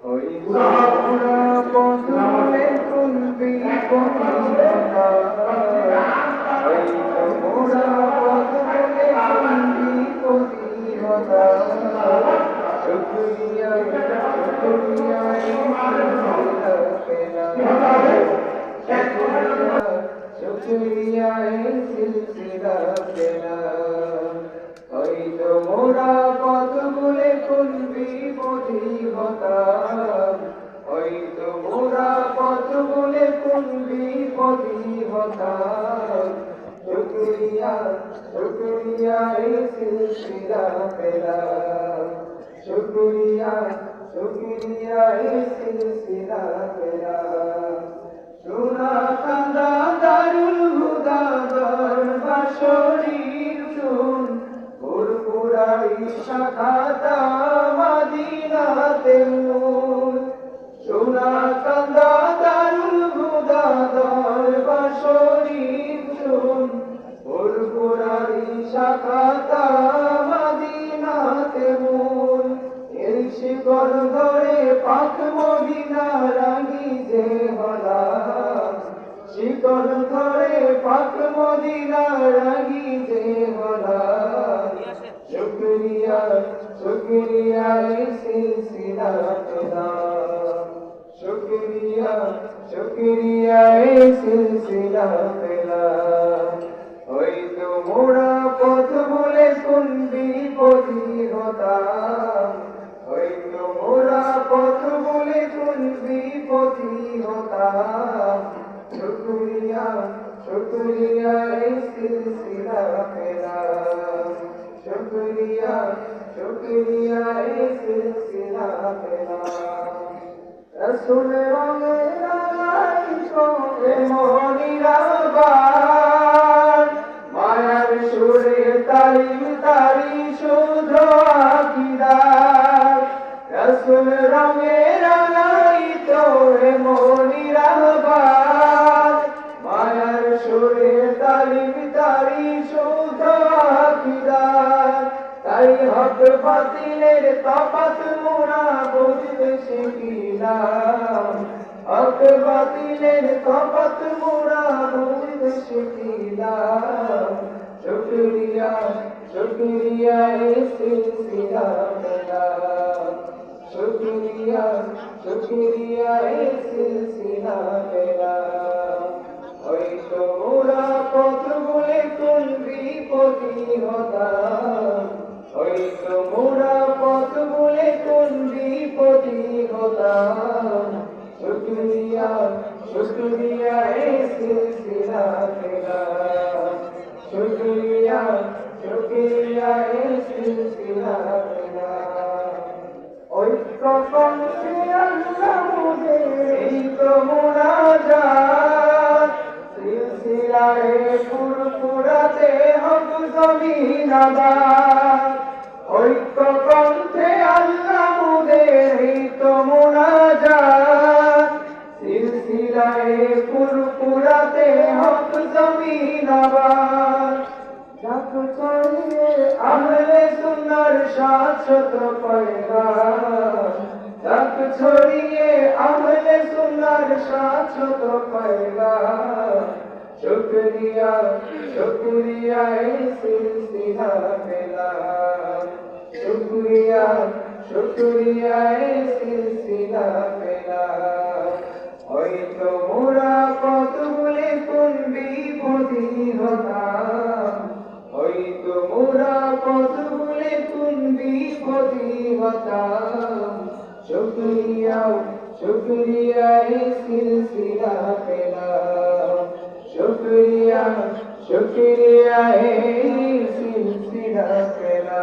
ওই মোরা বদলে কুলবি পথিহতা ওই মোরা বদলে কুলবি পথিহতা শুকরিয়া শুকরিয়া শুকরিয়া সিলসিলা পেলা ওই তো মোরা পথ বলে কুলবি পথিহতা ওই তো মোরা পথ বলে কুলবি পথিহতা শুকরিয়া শুকরিয়া সিলসিলা পেলা শুকরিয়া শুকরিয়া সিলসিলা পেলা সোনা কান্দা দারুল হুদা দরবার শরীফ শুন পুরপুরাই শাখাতা মদিনাতে নূর সোনা কান্দা দারুল হুদা দরবার শরীফ শুন পুরপুরাই শাখাতা মদিনাতে নূর এর শিকল ধরে পাক মদিনা রাঙি যে হলা শিকল ধরে পাক মদিনা রাঙি যে হলা শুকরিয়া শুকরিয়া সিলসিলা পেলা শুকরিয়া শুকরিয়া সিলসিলা পেলা ওই তো মোরা পথ বলে কোন বিপদী হতাম ওই তো মোরা পথ বলে কোন বিপদী হতাম শুকরিয়া শুকরিয়া সিলসিলা পেলা শুকরিয়া শুকরিয়া সিলসিলা পেলা রাসূল রঙে রাঙাই সঙ্গে মনিরাবার মায়ার সুরে তালিম তারি শুদ্ধ আকিদার রাসূল রঙে রাঙাই তোরে মনিরাবার মায়ার সুরে তালিম তারি শুদ্ধ আকিদার তাই হক বাতিলের তফাৎ মোরা বুঝতে শিখিলাম হক বাতিলের তফাৎ মোরা বুঝতে শিখিলাম শুকরিয়া শুকরিয়া সিলসিলা পেলা শুকরিয়া শুকরিয়া সিলসিলা পেলা ওই তো মোরা পথ বলে কোন বিপদী হতাম ওই তো মোরা পথ বলে কোন বিপদী হতাম শুকরিয়া শুকরিয়া সিলসিলা পেলা শুকরিয়া শুকরিয়া সিলসিলা পেলা ওই তো কণ্ঠে আল্লাহ মোদের এই তো মুনাজাত সিলসিলায়ে ফুরফুরাতে হক জমিন আবাদ ঐক্য কণ্ঠে আল্লাহ মোদের এই তো মুনাজাত সিলসিলায়ে ফুরফুরাতে হক জমিন আবাদ যাক ছড়িয়ে আহলে সুন্নাহর শাশ্বত পয়গাম যাক ছড়িয়ে আহলে সুন্নাহর শাশ্বত পয়গাম শুকরিয়া শুকরিয়া সিলসিলা পেলা শুকরিয়া শুকরিয়া সিলসিলা পেলা ওই তো মোরা পথ বলে কোন বিপদী হতাম ওই তো মোরা পথ বলে কোন বিপদী হতাম শুকরিয়া শুকরিয়া সিলসিলা পেলা শুকরিয়া শুকরিয়া সিলসিলা পেলা।